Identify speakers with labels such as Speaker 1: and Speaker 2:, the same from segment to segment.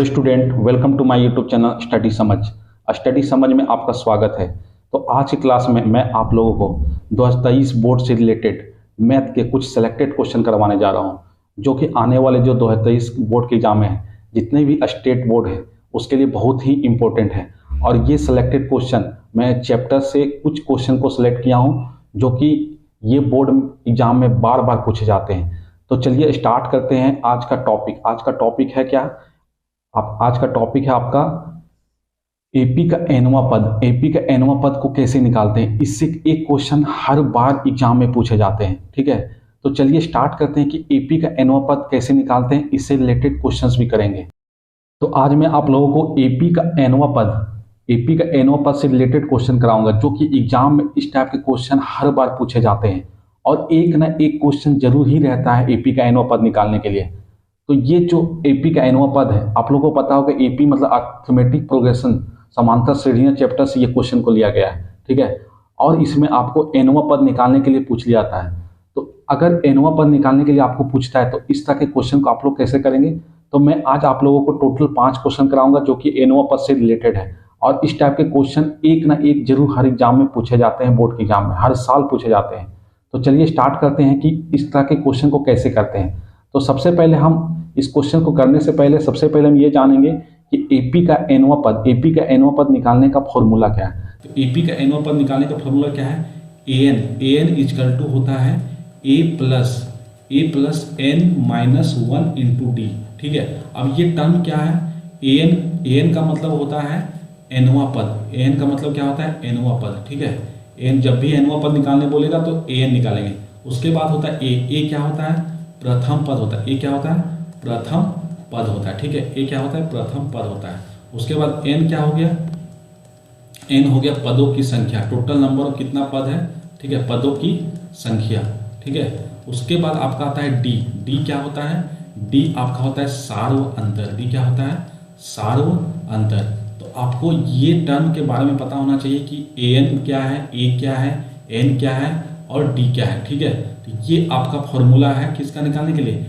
Speaker 1: Hello student, welcome to my YouTube channel study Samajh. Study Samajh में आपका स्वागत है। तो आज की क्लास में मैं आप लोगों को 2023 बोर्ड से रिलेटेड मैथ के कुछ सेलेक्टेड क्वेश्चन करवाने जा रहा हूं, जो कि आने वाले जो 2023 बोर्ड के एग्जाम है, जितने भी स्टेट बोर्ड है उसके लिए बहुत ही इंपॉर्टेंट है। और ये सेलेक्टेड क्वेश्चन मैं चैप्टर से कुछ क्वेश्चन को सिलेक्ट किया हूँ, जो कि ये बोर्ड एग्जाम में बार बार पूछे जाते हैं। तो चलिए स्टार्ट करते हैं आज का टॉपिक। आज का टॉपिक है क्या? आज का टॉपिक है आपका एपी का एनवा पद। एपी का एनवा पद को कैसे निकालते हैं, इससे एक क्वेश्चन हर बार एग्जाम में पूछे जाते हैं। ठीक है, तो चलिए स्टार्ट करते हैं कि एपी का एनवा पद कैसे निकालते हैं, इससे रिलेटेड क्वेश्चंस भी करेंगे। तो आज मैं आप लोगों को एपी का एनवा पद से रिलेटेड क्वेश्चन कराऊंगा, जो कि एग्जाम में इस टाइप के क्वेश्चन हर बार पूछे जाते हैं और एक ना एक क्वेश्चन जरूर ही रहता है एपी का एनवा पद निकालने के लिए। तो ये जो एपी का एनवा पद है, आप लोगों को पता होगा एपी मतलब अर्थमेटिक प्रोग्रेशन, समांतर श्रेणियां चैप्टर से ये क्वेश्चन को लिया गया है। ठीक है, और इसमें आपको एनवा पद निकालने के लिए पूछ लिया जाता है। तो अगर एनवा पद निकालने के लिए आपको पूछता है तो इस तरह के क्वेश्चन को आप लोग कैसे करेंगे? तो मैं आज आप लोगों को टोटल 5 क्वेश्चन कराऊंगा, जो कि एनवा पद से रिलेटेड है। और इस टाइप के क्वेश्चन एक ना एक जरूर हर एग्जाम में पूछे जाते हैं, बोर्ड के एग्जाम में हर साल पूछे जाते हैं। तो चलिए स्टार्ट करते हैं कि इस तरह के क्वेश्चन को कैसे करते हैं। तो सबसे पहले हम इस क्वेश्चन को करने से पहले हम ये जानेंगे कि एपी का एनवा पद निकालने का फॉर्मूला क्या है। तो एपी का एनवा पद निकालने का फॉर्मूला क्या है? एन इक्वल टू होता है a plus n minus 1 into d. ठीक है, अब ये टर्म क्या है? एन का मतलब होता है एनवा पद। एन का मतलब क्या होता है? एनवा पद। ठीक है, एन जब भी एनवा पद निकालने बोलेगा तो एन निकालेंगे। उसके बाद होता है ए क्या होता है? प्रथम पद होता है। ए क्या होता है? प्रथम पद होता है। ठीक है, ए क्या होता है? प्रथम पद होता है। उसके बाद एन क्या हो गया? एन हो गया पदों की संख्या, टोटल नंबर ऑफ कितना पद है। ठीक है, पदों की संख्या। ठीक है, उसके बाद आपका आता है डी क्या होता है? डी आपका होता है सार्व अंतर। डी क्या होता है? सार्व अंतर। तो आपको ये टर्म के बारे में पता होना चाहिए कि एन क्या है, ए क्या है, एन क्या है और डी क्या है। ठीक है, तो ये आपका फॉर्मूला है किसका निकालने के लिए?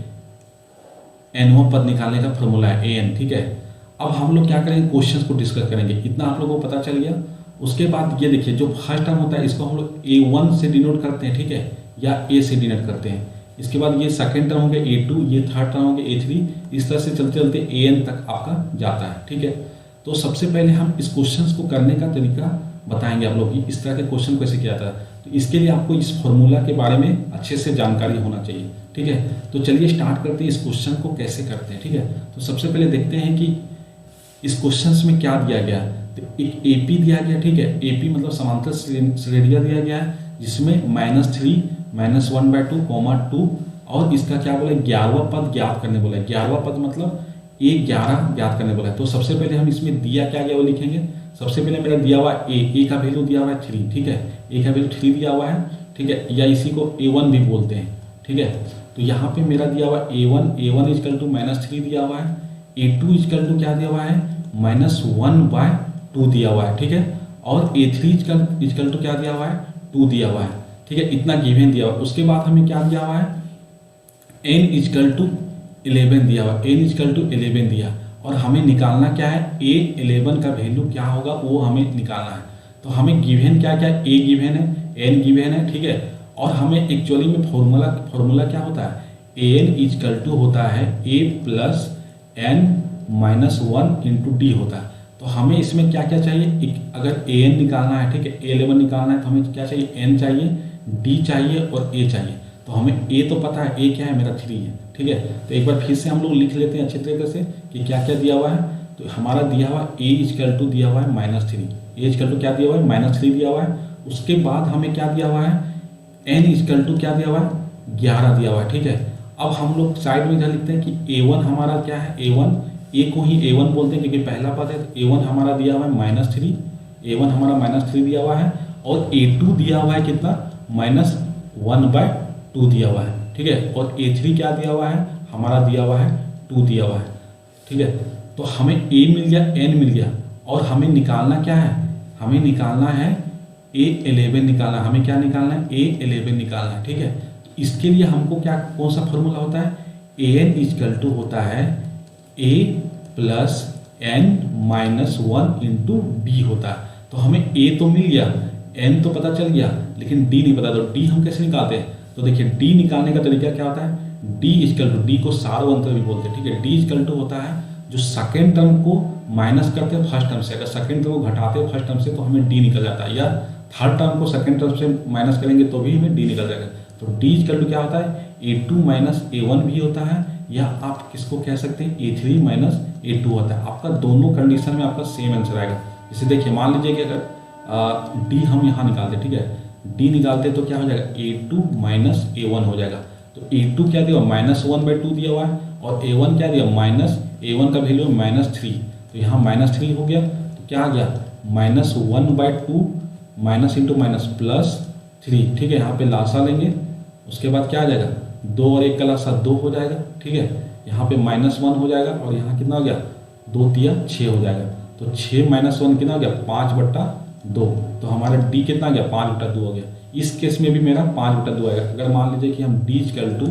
Speaker 1: एनवा पद निकालने का फॉर्मूला है एन। ठीक है, अब हम लोग क्या करेंगे? क्वेश्चंस को डिस्कस करेंगे। इतना आप लोगों को पता चल गया। उसके बाद ये देखिए, जो फर्स्ट टर्म होता है इसको हम लोग A1 से डिनोट करते हैं। ठीक है, या ए से डिनोट करते हैं। इसके बाद ये सेकेंड टर्म हो गया A2, ये थर्ड टर्म हो गया A3। इस तरह से चलते चलते AN तक आपका जाता है। ठीक है, तो सबसे पहले हम इस क्वेश्चन को करने का तरीका बताएंगे आप लोग, इस तरह के क्वेश्चन कैसे किया जाता है। तो इसके लिए आपको इस फॉर्मूला के बारे में अच्छे से जानकारी होना चाहिए। ठीक है, तो चलिए स्टार्ट करते हैं इस क्वेश्चन को कैसे करते हैं। ठीक है, तो सबसे पहले देखते हैं कि इस क्वेश्चन में क्या दिया गया है। तो एक एपी दिया गया। ठीक है, एपी मतलब समांतर श्रेणियां दिया गया है, जिसमें -3 -1/2 2 और इसका क्या बोला? 11वां पद ज्ञात करने बोला है। 11वां पद मतलब A11 ज्ञात करने बोला है। तो सबसे पहले हम इसमें दिया क्या गया वो लिखेंगे। सबसे पहले मेरा दिया हुआ ए का वैल्यू दिया हुआ है 3। ठीक है, ए का वैल्यू 3 दिया हुआ है। ठीक है, या इसी को A1 भी बोलते हैं। ठीक है, तो यहाँ पे मेरा दिया हुआ A1 इजकल टू -3 दिया हुआ है। A2 इजकल टू क्या दिया हुआ है? -1/2 दिया हुआ है। ठीक है, और A3 इजकल टू क्या दिया हुआ है? 2 दिया हुआ है। ठीक है, इतना गिवन दिया हुआ है। उसके बाद हमें क्या दिया हुआ है? n इजकल टू 11 दिया हुआ है। n इजकल टू 11 दिया, और हमें निकालना क्या है? A11 का वैल्यू क्या होगा वो हमें निकालना है। तो हमें गिवन क्या क्या? A गिवन है, n गिवन है। ठीक है, और हमें एक्चुअली में फॉर्मूला क्या होता है? an इजकल टू होता है a plus n minus 1 into d होता है। तो हमें इसमें क्या क्या चाहिए? अगर an निकालना है, ठीक है, A11 निकालना है, तो हमें क्या चाहिए? n चाहिए, d चाहिए और a चाहिए। तो हमें a तो पता है, a क्या है? मेरा 3 है। ठीक है, तो एक बार फिर से हम लोग लिख लेते हैं अच्छे तरीके से कि क्या क्या दिया हुआ है। तो हमारा दिया हुआ a इजकल टू दिया हुआ है -3। a इजकल टू क्या दिया हुआ है? -3 दिया हुआ है। उसके बाद हमें क्या दिया हुआ है? n इजकल टू क्या दिया हुआ है? 11 दिया हुआ है। ठीक है, अब हम लोग साइड में इधर लिखते हैं कि A1 हमारा क्या है? A को ही A1 बोलते हैं क्योंकि पहला पद है। तो A1 हमारा दिया हुआ है -3। A1 हमारा -3 दिया हुआ है, और A2 दिया हुआ है कितना? -1/2 दिया हुआ है। ठीक है, और A3 क्या दिया हुआ है? हमारा दिया हुआ है 2 दिया हुआ है। ठीक है, तो हमें A मिल गया, N मिल गया, और हमें निकालना क्या है? हमें निकालना है A11 निकालना। हमें क्या निकालना है? A11 निकालना है। ठीक है, इसके लिए हमको क्या, कौन सा फॉर्मूला होता है? AN इजकल टू होता है A plus n minus 1 into d होता है। तो हमें a तो मिल गया, n तो पता चल गया, लेकिन d नहीं पता। तो d हम कैसे निकालते हैं? तो देखिए d निकालने का तरीका क्या होता है, d इक्वल टू, d को सार अंतर भी बोलते हैं, ठीक है। d इक्वल टू होता है जो सेकेंड टर्म को माइनस करते हैं फर्स्ट टर्म से, अगर सेकेंड टर्म को घटाते हैं फर्स्ट टर्म से तो हमें d निकल जाता है, या थर्ड टर्म को सेकेंड टर्म से माइनस करेंगे तो भी हमें d निकल जाएगा। तो d इक्वल टू क्या होता है, a2 माइनस a1 भी होता है, या आप किसको कह सकते हैं a3 माइनस a2 होता है। आपका दोनों कंडीशन में आपका सेम आंसर आएगा। जैसे देखिए मान लीजिए कि अगर d हम यहाँ निकालते, ठीक है, d निकालते तो क्या हो जाएगा, a2 माइनस a1 हो जाएगा। तो a2 क्या दिया, -1/2 दिया हुआ है, और a1 क्या दिया, a1 का वैल्यू -3, तो यहाँ -3 हो गया। तो क्या आ गया, -1/2 माइनस इंटू माइनस प्लस 3, ठीक है। यहाँ पे लासा लेंगे, उसके बाद क्या आ जाएगा, 2 और 1 का लासा 2 हो जाएगा, ठीक है। यहाँ पे -1 हो जाएगा, और यहाँ कितना हो गया, 2 तिया 6 हो जाएगा। तो 6 माइनस 1 कितना हो गया, 5/2। तो हमारा d कितना आ गया, 5/2 हो गया। इस केस में भी मेरा 5/2 आएगा। अगर मान लीजिए कि हम d equal to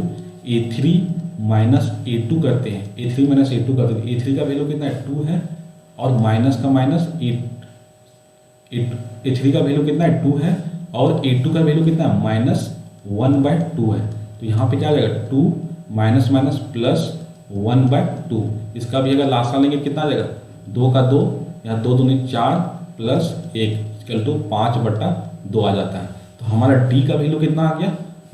Speaker 1: a3 minus a2 करते हैं, a3 माइनस a2 करते हैं, a3 का वैल्यू कितना है, 2 है, और माइनस का माइनस a3 का वैल्यू कितना है, 2 है, और a2 का वैल्यू कितना है, -1/2 है। तो यहाँ पे क्या आ जाएगा, 2 माइनस माइनस प्लस 1/2। इसका भी अगर लासा लेंगे कितना आ जाएगा, 2 का 2, यहाँ 2 दूनी 4 प्लस 1 इक्वल टू 5/2 आ जाता है। तो हमारा d का वैल्यू कितना आ गया,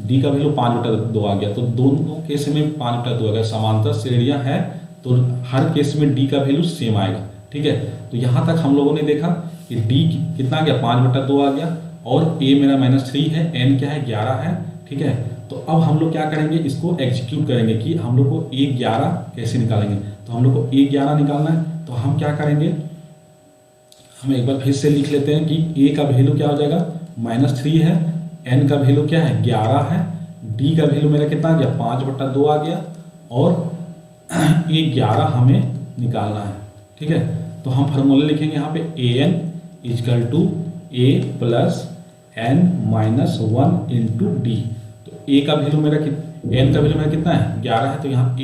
Speaker 1: d का वैल्यू 5/2 आ गया। तो दोनों केस में 5/2 अगर समांतर श्रेणियाँ है तो हर केस में d का वैल्यू सेम आएगा, ठीक है। तो यहाँ तक हम लोगों ने देखा कि d कितना आ गया, 5/2 आ गया, और a मेरा -3 है, n क्या है, 11 है, ठीक है। तो अब हम लोग क्या करेंगे, इसको एग्जीक्यूट करेंगे कि हम लोग को a11 कैसे निकालेंगे। तो हम लोग को a11 निकालना है, तो हम क्या करेंगे, हम एक बार फिर से लिख लेते हैं कि a का वैल्यू क्या हो जाएगा, -3 है, n का वैल्यू क्या है, 11 है, d का वैल्यू मेरा कितना आ गया, 5/2 आ गया, और a11 हमें निकालना है, ठीक है। तो हम फार्मूला लिखेंगे यहाँ पे an equal to a plus n minus 1 into d. तो a का वैल्यू मेरा n का वैल्यू मेरा कितना है, 11 है, तो यहाँ a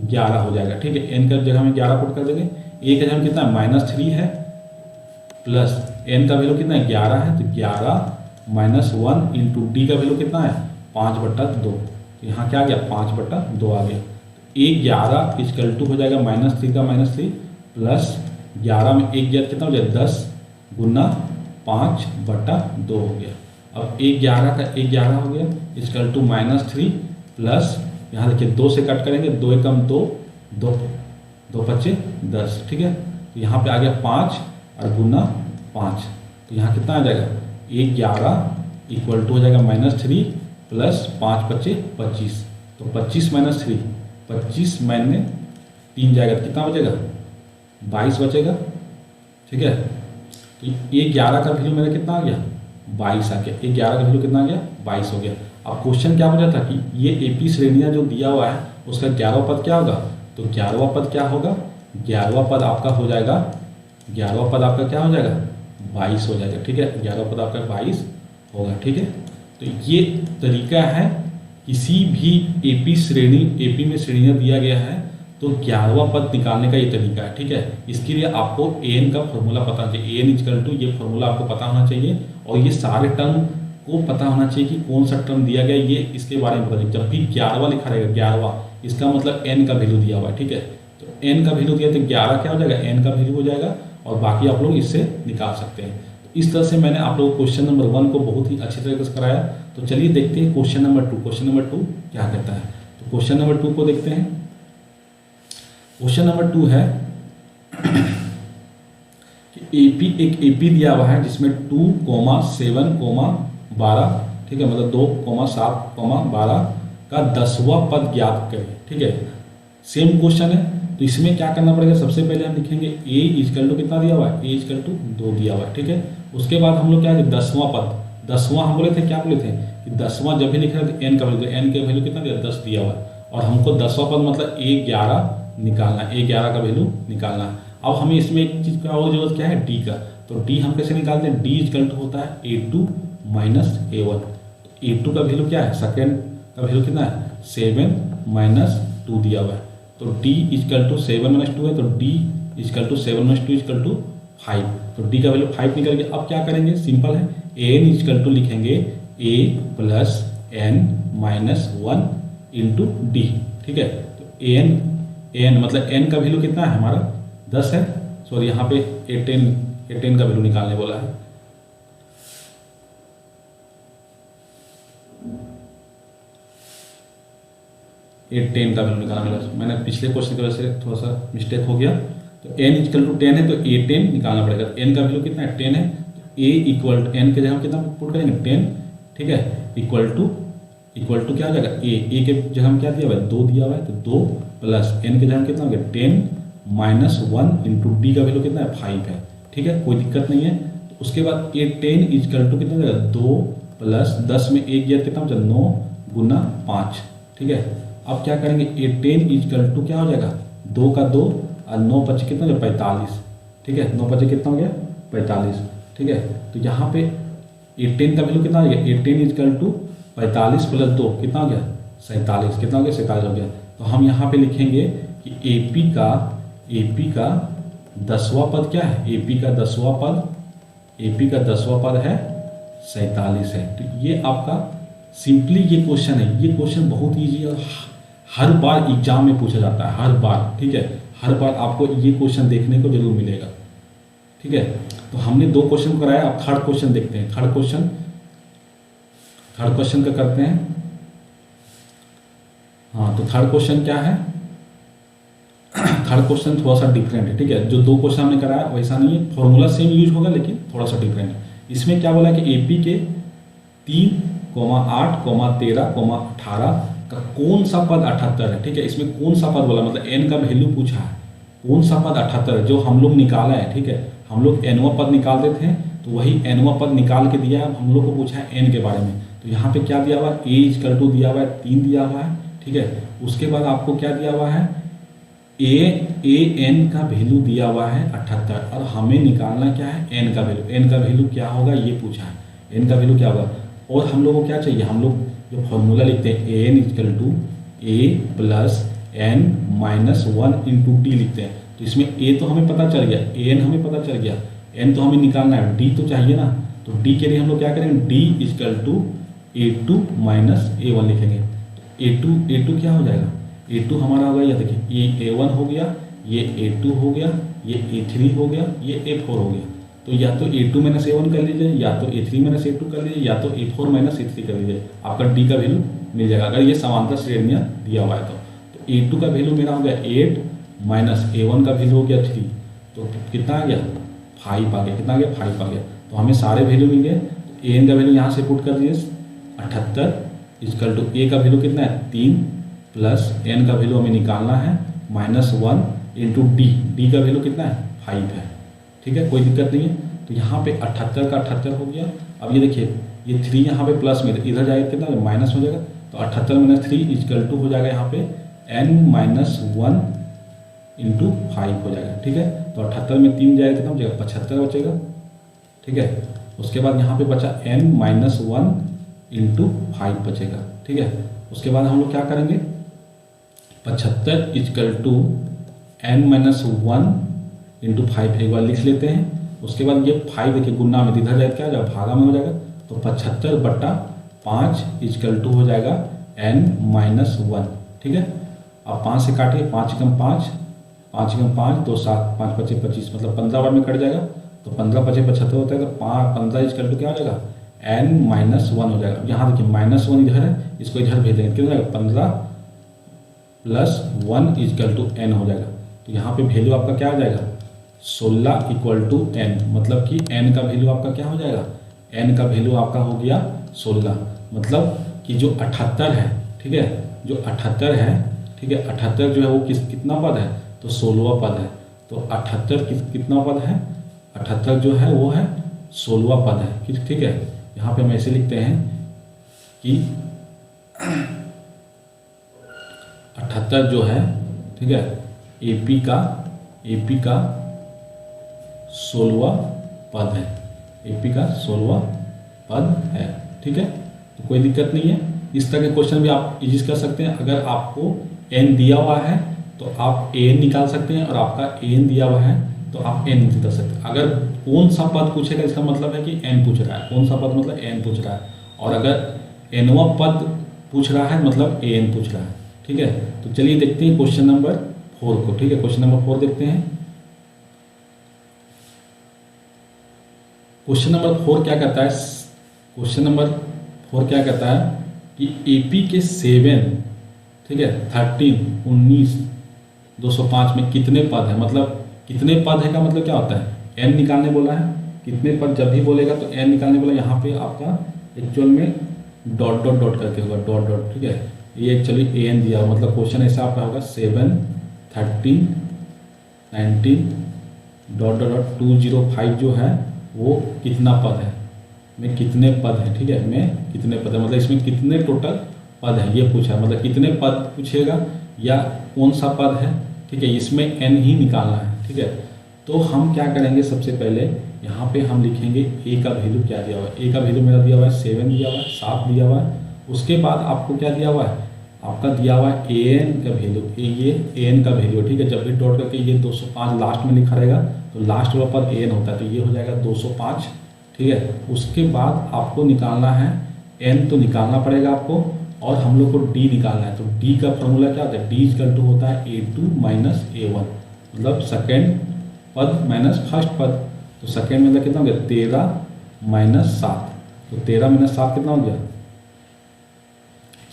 Speaker 1: 11 हो जाएगा, ठीक है। n का जगह में 11 पुट कर देंगे, a का जगह कितना है, -3 है, प्लस n का वैल्यू कितना है, 11 है, तो 11 माइनस 1 इंटू डी का वैल्यू कितना है, 5/2। तो यहाँ क्या आ गया, 5/2 आ गया। a11 इक्वल टू हो जाएगा -3 का -3 प्लस 11 में 1 गया कितना हो जाएगा, 10 गुना 5/2 हो गया। अब a11 का a11 हो गया इक्वल टू -3 प्लस, यहाँ देखिए 2 से कट करेंगे, 2 एकम 2, 2 5 10, ठीक है। तो यहाँ पे आ गया 5 और गुना 5, तो यहाँ कितना आ जाएगा, a11 इक्वल टू हो जाएगा -3 प्लस 5 5 25। तो 25 माइनस 3, 25 माइनस 3 जाएगा, कितना बचेगा, 22 बचेगा, ठीक है। तो a11 का वैल्यू मेरा कितना आ गया, 22 आ गया। a11 का वैल्यू कितना आ गया, 22 हो गया। अब क्वेश्चन क्या पूछा था कि ये एपी श्रेणियाँ जो दिया हुआ है उसका 11वां पद क्या होगा। तो 11वां पद क्या होगा, 11वां पद आपका हो जाएगा, 11वां पद आपका क्या हो जाएगा, 22 हो जाएगा, ठीक है। 11वां पद आपका 22 होगा, ठीक है। तो ये तरीका है, किसी भी एपी में श्रेणियाँ दिया गया है तो 11वां पद निकालने का ये तरीका है, ठीक है। इसके लिए आपको an का फॉर्मूला पता होना चाहिए, an इक्वल टू ये फॉर्मूला आपको पता होना चाहिए, और ये सारे टर्म को पता होना चाहिए कि कौन सा टर्म दिया गया, ये इसके बारे में पता चाहिए। जब भी 11वां लिखा रहेगा, 11वां, इसका मतलब n का वैल्यू दिया हुआ है, ठीक है। तो n का वैल्यू दिया तो 11 क्या हो जाएगा, n का वैल्यू हो जाएगा, और बाकी आप लोग इससे निकाल सकते हैं। तो इस तरह से मैंने आप लोगों को क्वेश्चन नंबर 1 को बहुत ही अच्छी तरीके से कराया। तो चलिए देखते हैं क्वेश्चन नंबर 2। क्वेश्चन नंबर 2 क्या कहता है, तो क्वेश्चन नंबर 2 को देखते हैं। क्वेश्चन नंबर 2 है कि एक एपी दिया हुआ है जिसमें 2, 7, 12, ठीक है, मतलब 2, 7, 12 का 10वां पद ज्ञात करें, ठीक है। सेम क्वेश्चन है, तो इसमें क्या करना पड़ेगा, सबसे पहले हम लिखेंगे a इक्वल टू कितना दिया हुआ है, a इक्वल टू 2 दिया हुआ है, ठीक है। उसके बाद हम लोग क्या है, 10वां पद, 10वां हम बोले थे, क्या बोले थे कि 10वां जब भी लिख रहे थे n का वैल्यू, n का वैल्यू कितना दिया, 10 दिया हुआ है, और हमको 10वां पद मतलब a11 निकालना, a11 का वैल्यू निकालना। अब हमें इसमें एक चीज़ का और जरूरत क्या है, d का। तो d हम कैसे निकालते हैं, d इक्वल टू होता है a2 माइनस a1। तो a2 का वैल्यू क्या है, सेकेंड का वैल्यू कितना है, 7 माइनस 2 दिया हुआ है। तो d इजकल टू 7-2 है, तो d equal to 7-2 equal to 5। तो d का वैल्यू 5 निकल गया। अब क्या करेंगे, सिंपल है, an इजकल टू लिखेंगे a plus n minus 1 into d. ठीक है, तो an मतलब n का वैल्यू कितना है हमारा 10 है, सॉरी यहाँ पे A10 का वैल्यू निकालने बोला है। A10 का वैल्यू निकालना मिला, मैंने पिछले क्वेश्चन की वजह से थोड़ा सा मिस्टेक हो गया। तो n इक्वल टू 10 है, तो A10 निकालना पड़ेगा। n का वैल्यू कितना है 10 है, तो a इक्वल n के जगह कितना पुट करेंगे 10। ठीक है, इक्वल टू क्या हो जाएगा, a के जगह में क्या दिया हुआ है 2 दिया हुआ है, तो 2 प्लस n के जगह कितना हो गया 10 माइनस 1 इंटू डी का वैल्यू कितना है 5 है। ठीक है, कोई दिक्कत नहीं है। तो उसके बाद A10 इजकल टू कितना हो जाएगा 2 प्लस 10 में 1 गया कितना हो जाएगा 9 गुना 5। ठीक है, अब क्या करेंगे A10 इजकल टू क्या हो जाएगा 2 का 2 और 9 पच्चीस कितना हो गया 45। ठीक है, 9 पच्चीस कितना हो गया 45। ठीक है, तो यहाँ पे A10 का वैल्यू कितना हो गया, A10 इजकल टू 45 प्लस 2 कितना हो गया 47। कितना हो गया 47 हो गया। तो हम यहाँ पे लिखेंगे कि AP का 10वां पद क्या है, AP का 10वां पद है 47 है। तो ये आपका सिंपली ये क्वेश्चन है। ये क्वेश्चन बहुत ईजी है और हर बार एग्जाम में पूछा जाता है, हर बार। ठीक है, हर बार आपको ये क्वेश्चन देखने को जरूर मिलेगा। ठीक है, तो हमने 2 क्वेश्चन कराया, अब थर्ड क्वेश्चन देखते हैं। थर्ड क्वेश्चन का करते हैं। हाँ, तो थर्ड क्वेश्चन क्या है, थर्ड क्वेश्चन थोड़ा सा डिफरेंट है। ठीक है, जो 2 क्वेश्चन हमने कराया वैसा नहीं है, फॉर्मूला सेम यूज होगा लेकिन थोड़ा सा डिफरेंट है। इसमें क्या बोला कि AP के 3, 8, 13, 18 का कौन सा पद 78 है। ठीक है, इसमें कौन सा पद बोला, मतलब n का वैल्यू पूछा है, कौन सा पद 78 है जो हम लोग निकाला है। ठीक है, हम लोग nवां पद निकालते थे, तो वही nवां पद निकाल के दिया है। हम लोग को पूछा है n के बारे में, तो यहाँ पे क्या दिया हुआ है, a इजकल टू दिया हुआ है 3 दिया हुआ है। ठीक है, उसके बाद आपको क्या दिया हुआ है, an का वैल्यू दिया हुआ है 78 और हमें निकालना क्या है n का वैल्यू। n का वैल्यू क्या होगा ये पूछा है, n का वैल्यू क्या होगा। और हम लोगों को क्या चाहिए, हम लोग जो फॉर्मूला लिखते हैं an equal to a plus n minus 1 into d लिखते हैं। तो इसमें a तो हमें पता चल गया, an हमें पता चल गया, n तो हमें निकालना है, d तो चाहिए ना। तो d के लिए हम लोग क्या करेंगे, d equal to a2 minus a1 लिखेंगे। तो a2 क्या हो जाएगा, a2 हमारा होगा, या देखिए ये a1 हो गया, ये a2 हो गया, ये a3 हो गया, ये a4 हो गया। तो या तो a2 माइनस a1 कर लीजिए, या तो a3 माइनस a2 कर लीजिए, या तो a4 माइनस a3 कर लीजिए, आपका d का वैल्यू मिल जाएगा अगर ये समांतर श्रेणियाँ दिया हुआ है। तो a2 का वैल्यू मेरा हो गया 8 माइनस a1 का वैल्यू हो गया 3, तो कितना आ गया 5 आ गया। कितना आ गया 5 आ गया। तो हमें सारे वैल्यू मिल गए। तो an का वैल्यू यहाँ से पुट कर दीजिए 78 इजकल टू a का वैल्यू कितना है 3 प्लस n का वैल्यू हमें निकालना है माइनस 1 इंटू डी का वैल्यू कितना है 5 है। ठीक है, कोई दिक्कत नहीं है। तो यहाँ पे 78 का 78 हो गया। अब ये देखिए ये 3 यहाँ पे प्लस में, इधर जाएगा कितना माइनस हो जाएगा। तो 78 माइनस 3 इजकल टू हो जाएगा यहाँ पे n माइनस 1 इंटू 5 हो जाएगा। ठीक है, तो 78 में 3 जाएगा कितना हो जाएगा 75 बचेगा। ठीक है, उसके बाद यहाँ पे बचा n माइनस 1 इंटू 5 बचेगा। ठीक है, उसके बाद हम लोग क्या करेंगे 75 equal to n minus 1 into 5 एक बार लिख लेते हैं। उसके बाद ये 5 देखिए गुना में इधर जाए क्या हो जाएगा भागा में हो जाएगा। तो 75/5 इजकल टू हो जाएगा n माइनस 1। ठीक है, अब 5 से काटिए, 5 एकम 5, 5 एकम 5 2 7, 5 पच्चीस 25, मतलब 15 बार में कट जाएगा। तो 15 पच्चीस 75 होता है, तो 15 इजकल टू क्या हो जाएगा n माइनस 1 हो जाएगा। यहाँ देखिए माइनस 1 इधर है, इसको इधर भेज देंगे, कितना हो जाएगा 15 प्लस 1 इजकल टू n हो जाएगा। तो यहाँ पे वैल्यू आपका क्या आ जाएगा 16 इक्वल टू n, मतलब कि n का वैल्यू आपका क्या हो जाएगा, n का वैल्यू आपका हो गया 16, मतलब कि जो 78 है। ठीक है, जो 78 है, ठीक है 78 जो है वो कितना पद है, तो 16वां पद है। तो 78 कितना पद है, 78 जो है वो है 16वां पद है। ठीक है, यहाँ पे हम ऐसे लिखते हैं कि 78 जो है, ठीक है AP का 16वां पद है, AP का 16वां पद है। ठीक है, तो कोई दिक्कत नहीं है। इस तरह के क्वेश्चन भी आप इजी कर सकते हैं। अगर आपको n दिया हुआ है तो आप ए एन निकाल सकते हैं, और आपका ए एन दिया हुआ है तो आप एन निकाल सकते हैं। अगर कौन सा पद पूछेगा इसका मतलब है कि एन पूछ रहा है, कौन सा पद मतलब एन पूछ रहा है, और अगर एनवा पद पूछ रहा है मतलब ए एन पूछ रहा है। ठीक है, तो चलिए देखते हैं क्वेश्चन नंबर 4 को। ठीक है, क्वेश्चन नंबर 4 देखते हैं। क्वेश्चन नंबर 4 क्या कहता है, क्वेश्चन नंबर 4 क्या कहता है कि एपी के 7, ठीक है, 13, 19, 205 में कितने पद है, मतलब कितने पद है का मतलब क्या होता है, एन निकालने बोला है। कितने पद जब भी बोलेगा तो एन निकालने बोला। यहाँ पे आपका एक्चुअल में डॉट डॉट डॉट करके होगा, डॉट डॉट। ठीक है, ये एक्चुअली ए एन दिया, मतलब क्वेश्चन ऐसा आपका होगा 7, 13, 19 डॉट डॉट डॉट 205 जो है वो कितना पद है, में कितने पद है। ठीक है, में कितने पद है, मतलब इसमें कितने टोटल पद है ये पूछा है, मतलब कितने पद पूछेगा या कौन सा पद है। ठीक है, इसमें एन ही निकालना है। ठीक है, तो हम क्या करेंगे, सबसे पहले यहाँ पे हम लिखेंगे ए का वैल्यू क्या दिया हुआ है। ए का वैल्यू मेरा दिया हुआ है 7 दिया हुआ है, 7 दिया हुआ है। उसके बाद आपको क्या दिया हुआ है, आपका दिया हुआ है ए एन का वैल्यू, ये ए एन का वैल्यू। ठीक है, जब भी डॉट करके ये 205 लास्ट में लिखा रहेगा तो लास्ट वाला पद ए एन होता है, तो ये हो जाएगा 205। ठीक है, उसके बाद आपको निकालना है एन, तो निकालना पड़ेगा आपको, और हम लोग को डी निकालना है। तो डी का फॉर्मूला क्या होता है, डी इक्वल टू होता है A2 माइनस A1, मतलब सेकेंड पद माइनस फर्स्ट पद। तो सेकेंड में मतलब कितना हो गया, 13 माइनस 7, तो 13 माइनस 7 कितना हो गया,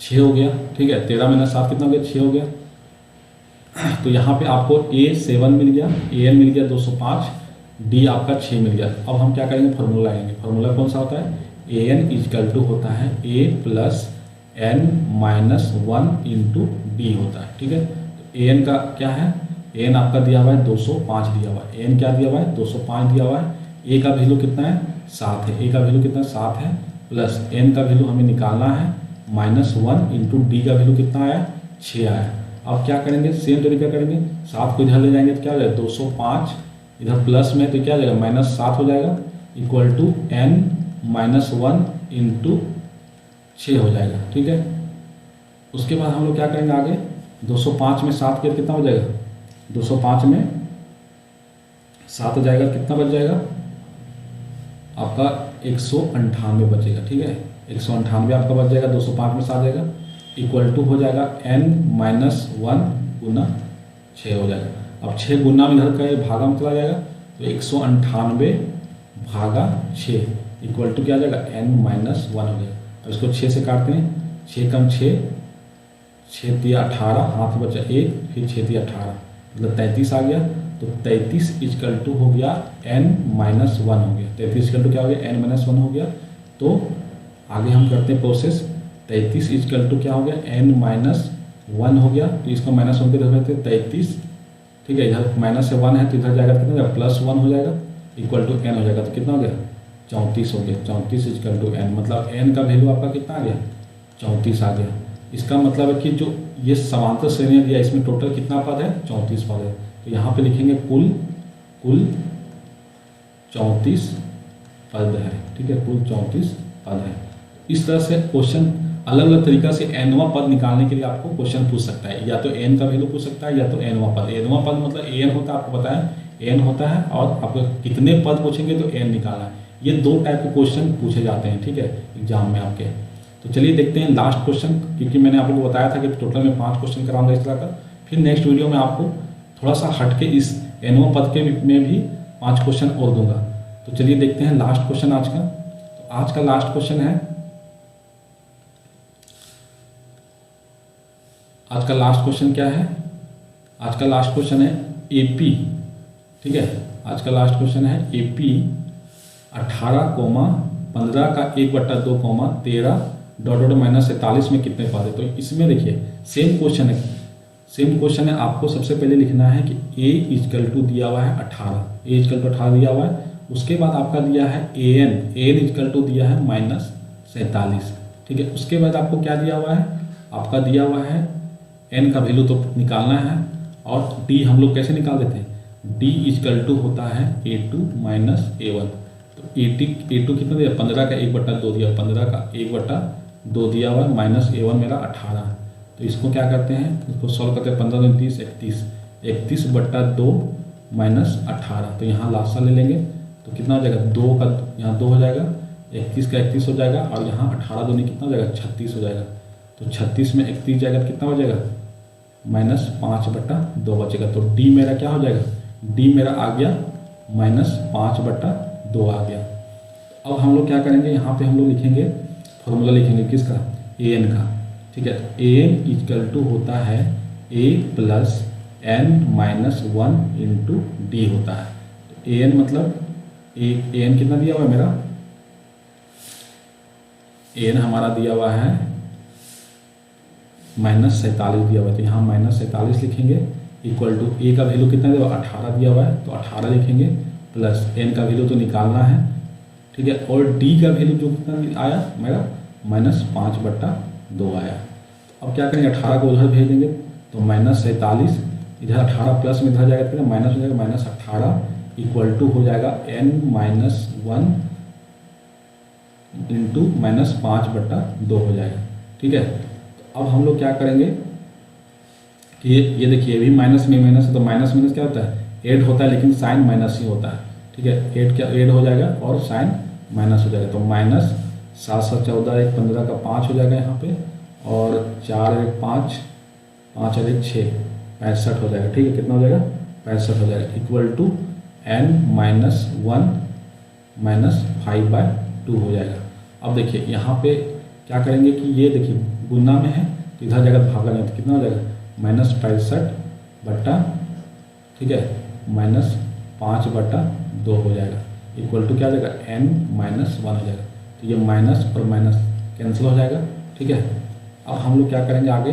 Speaker 1: 6 हो गया। ठीक है, 13 माइनस 7 कितना हो गया, 6 हो गया। तो यहाँ पे आपको A7 मिल गया, AN मिल गया 205, डी आपका 6 मिल गया। अब हम क्या करेंगे, फार्मूला आएंगे। फार्मूला कौन सा होता है, AN इक्वल टू होता है A plus N minus 1 into d होता है। ठीक है, तो AN का क्या है, AN आपका दिया हुआ है 205 दिया हुआ है, AN क्या दिया हुआ है 205 दिया हुआ है। A का वैल्यू कितना है, 7 है, A का वैल्यू कितना 7 है, प्लस N का वैल्यू हमें निकालना है माइनस 1 इंटू डी का वैल्यू कितना आया, 6 आया। अब क्या करेंगे, सेम तरीका करेंगे, 7 को इधर ले जाएंगे तो क्या हो जाएगा 205, इधर प्लस में तो क्या हो जाएगा माइनस 7 हो जाएगा, equal to N minus 1 into 6 हो जाएगा। ठीक है, उसके बाद हम लोग क्या करेंगे आगे, 205 में 7 के कितना हो जाएगा, 205 में 7 हो जाएगा, कितना बच जाएगा आपका 198 बचेगा। ठीक है, 198 आपका बच जाएगा, 205 में 7 जाएगा, इक्वल टू हो जाएगा N माइनस 1 गुना 6 हो जाएगा। अब 6 गुना में इधर का भागा में चला जाएगा, तो 198 भागा 6 इक्वल टू क्या आ जाएगा, N माइनस 1 हो जाएगा। अब इसको 6 से काटते हैं, 6 कम 6, 6 दिया 18, हाथ बचा 1, फिर 6 दिया 18, मतलब 33 आ गया। तो 33 इक्वल टू हो गया N माइनस 1 हो गया, 33 इक्वल टू क्या हो गया, N माइनस 1 हो गया। तो आगे हम करते हैं प्रोसेस, 33 इक्वल टू क्या हो गया, N माइनस 1 हो गया, तो इसको माइनस 1 के रखते 33। ठीक है, इधर माइनस से 1 है तो इधर जाएगा कितना जाएगा, प्लस 1 हो जाएगा, इक्वल टू N हो जाएगा, तो कितना हो गया 34 हो गया, 34 इक्वल टू N, मतलब N का वैल्यू आपका कितना आ गया, 34 आ गया। इसका मतलब है कि जो ये समांतर श्रेणियाँ दिया इसमें टोटल कितना पद है, 34 पद है। तो यहाँ पे लिखेंगे कुल 34 पद है। ठीक है, कुल 34 पद है। इस तरह से क्वेश्चन अलग अलग तरीका से एनवा पद निकालने के लिए आपको क्वेश्चन पूछ सकता है, या तो एन का वैल्यू पूछ सकता है या तो एनवा पद। एनवा पद मतलब एन होता है, आपको पता है एन होता है, और आपको कितने पद पूछेंगे तो एन निकालना है। ये 2 टाइप के क्वेश्चन पूछे जाते हैं। ठीक है, एग्जाम में आपके। तो चलिए देखते हैं लास्ट क्वेश्चन, क्योंकि मैंने आप लोगों को बताया था कि टोटल में 5 क्वेश्चन कराऊंगा इस तरह का। फिर नेक्स्ट वीडियो में आपको थोड़ा सा हटके इस एनवा पद के में भी 5 क्वेश्चन और दूंगा। तो चलिए देखते हैं लास्ट क्वेश्चन आज का। तो आज का लास्ट क्वेश्चन है, आज का लास्ट क्वेश्चन क्या है, आज का लास्ट क्वेश्चन है एपी। ठीक है, आज का लास्ट क्वेश्चन है एपी 18,15 का 1/2, 13 डॉट डॉट माइनस 47 में कितने पद है। तो इसमें देखिए सेम क्वेश्चन है, सेम क्वेश्चन है। आपको सबसे पहले लिखना है कि ए इक्वल टू दिया हुआ है 18, ए इक्वल टू 18 दिया हुआ है। उसके बाद आपका दिया है एन, एन इक्वल टू दिया है माइनस 47। ठीक है, उसके बाद आपको क्या दिया हुआ है, आपका दिया हुआ है एन का वैल्यू तो निकालना है, और डी हम लोग कैसे निकाल देते हैं, डी इक्वल टू होता है A2 माइनस A1। तो A2 कितना दिया, 15 का 1/2 दिया, 15 का 1/2 दिया हुआ है, माइनस A1 मेरा 18। तो इसको क्या करते हैं, इसको सॉल्व करते हैं। 15 दूनी 30, 31, 31/2 माइनस 18। तो यहाँ लासा ले लेंगे तो कितना हो जाएगा, 2 का यहाँ 2 हो जाएगा, 31 का 31 हो जाएगा, और यहाँ 18 दूनी कितना हो जाएगा, 36 हो जाएगा। तो 36 में 31 जाएगा तो कितना हो जाएगा, -5/2 बचेगा। तो डी मेरा क्या हो जाएगा, डी मेरा आ गया -5/2 आ गया। अब हम लोग क्या करेंगे, यहाँ पे हम लोग लिखेंगे फॉर्मूला, लिखेंगे किसका, ए एन का। ठीक है, ए एन इक्वल टू होता है a plus n minus 1 into d होता है। तो ए एन मतलब ए एन कितना दिया हुआ है मेरा, ए एन हमारा दिया हुआ है -47 दिया हुआ है। तो यहाँ -47 लिखेंगे, इक्वल टू ए का वैल्यू कितना दिया हुआ, 18 दिया हुआ है, तो 18 लिखेंगे, प्लस एन का वैल्यू तो निकालना है। ठीक है, और डी का वैल्यू जो कितना आया मेरा, -5/2 आया। तो अब क्या करेंगे, 18 को उधर भेज देंगे, तो -47 इधर 18 प्लस में इधर जाएगा, कितना माइनस हो जाएगा, -18 इक्वल टू हो जाएगा n-1 इंटू -5/2 हो जाएगा। ठीक है, तो अब हम लोग क्या करेंगे कि ये देखिए, भी माइनस में माइनस है, तो माइनस क्या होता है, ऐड होता है, लेकिन साइन माइनस ही होता है। ठीक है, ऐड हो जाएगा और साइन माइनस हो जाएगा। तो -7/14 1 15 का 5 हो जाएगा यहाँ पे, और 4 1 5 5 और 1 6 65 हो जाएगा। ठीक है, कितना हो जाएगा, 65 हो जाएगा, इक्वल टू n-1 -5/2 हो जाएगा। अब देखिए यहाँ पे क्या करेंगे कि ये देखिए गुना में है, तो इधर जगह भागा नहीं, तो कितना हो जाएगा, -65 ठीक है -5/2 हो जाएगा, इक्वल टू क्या हो जाएगा, n-1 हो जाएगा। तो ये माइनस और माइनस कैंसिल हो जाएगा। ठीक है, अब हम लोग क्या करेंगे, आगे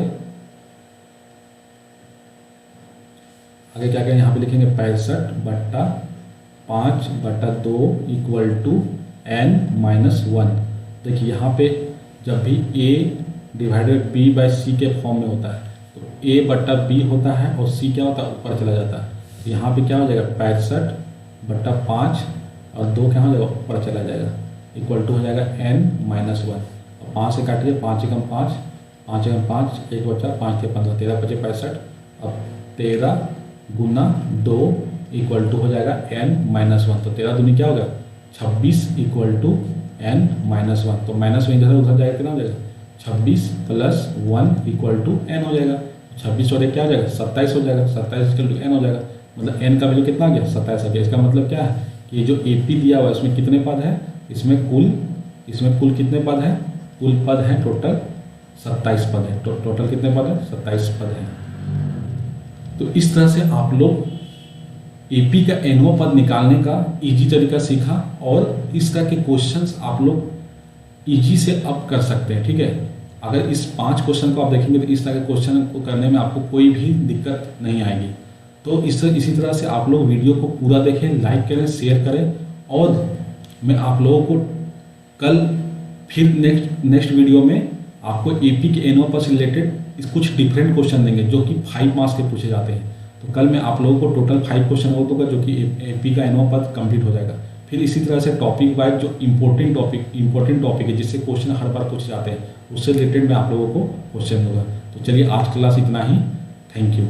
Speaker 1: क्या करेंगे, यहाँ पे लिखेंगे 65/5/2 इक्वल टू n-1। देखिए यहाँ पे जब भी a डिवाइडेड b/c के फॉर्म में होता है, तो a/b होता है और c क्या होता है, ऊपर चला जाता है। तो यहाँ पे क्या हो जाएगा, 65/5 और 2 क्या हो जाएगा, ऊपर चला जाएगा, इक्वल टू हो जाएगा n-1। और 5 से काटिए, 5 एकम 5, 5 एकम 5, 1 बचा, 5 × 15, 13 × 5 = 65। अब 13 गुना 2 इक्वल टू हो जाएगा n-1। तो 13 दूनी क्या होगा, 26 इक्वल टू n-1। तो माइनस में इधर उधर जाएगा, कितना हो जाएगा, 26 + 1 इक्वल टू n हो जाएगा। 26 और 1 क्या हो जाएगा, 27 हो जाएगा, 27 इक्वल टू n हो जाएगा। मतलब n का वैल्यू कितना आ गया, 27 आ गया। इसका मतलब क्या है कि ये जो AP दिया हुआ है इसमें कितने पद है, इसमें कुल कितने पद हैं, कुल पद हैं टोटल 27 पद है। टोटल कितने पद है, 27 पद है। तो इस तरह से आप लोग AP का NO पद निकालने का इजी तरीका सीखा, और इसका के क्वेश्चंस आप लोग इजी से अब कर सकते हैं। ठीक है, अगर इस 5 क्वेश्चन को आप देखेंगे तो इस तरह के क्वेश्चन को करने में आपको कोई भी दिक्कत नहीं आएगी। तो इसी तरह से आप लोग वीडियो को पूरा देखें, लाइक करें, शेयर करें, और मैं आप लोगों को कल फिर नेक्स्ट वीडियो में आपको AP के NO पर रिलेटेड कुछ डिफरेंट क्वेश्चन देंगे जो कि 5 मार्क्स के पूछे जाते हैं। तो कल मैं आप लोगों को टोटल 5 क्वेश्चन होगा जो कि AP का NO पद कंप्लीट हो जाएगा। फिर इसी तरह से टॉपिक वाइज जो इम्पोर्टेंट टॉपिक है जिससे क्वेश्चन हर बार पूछे जाते हैं, उससे रिलेटेड मैं आप लोगों को क्वेश्चन दूंगा। तो चलिए आज क्लास इतना ही, थैंक यू।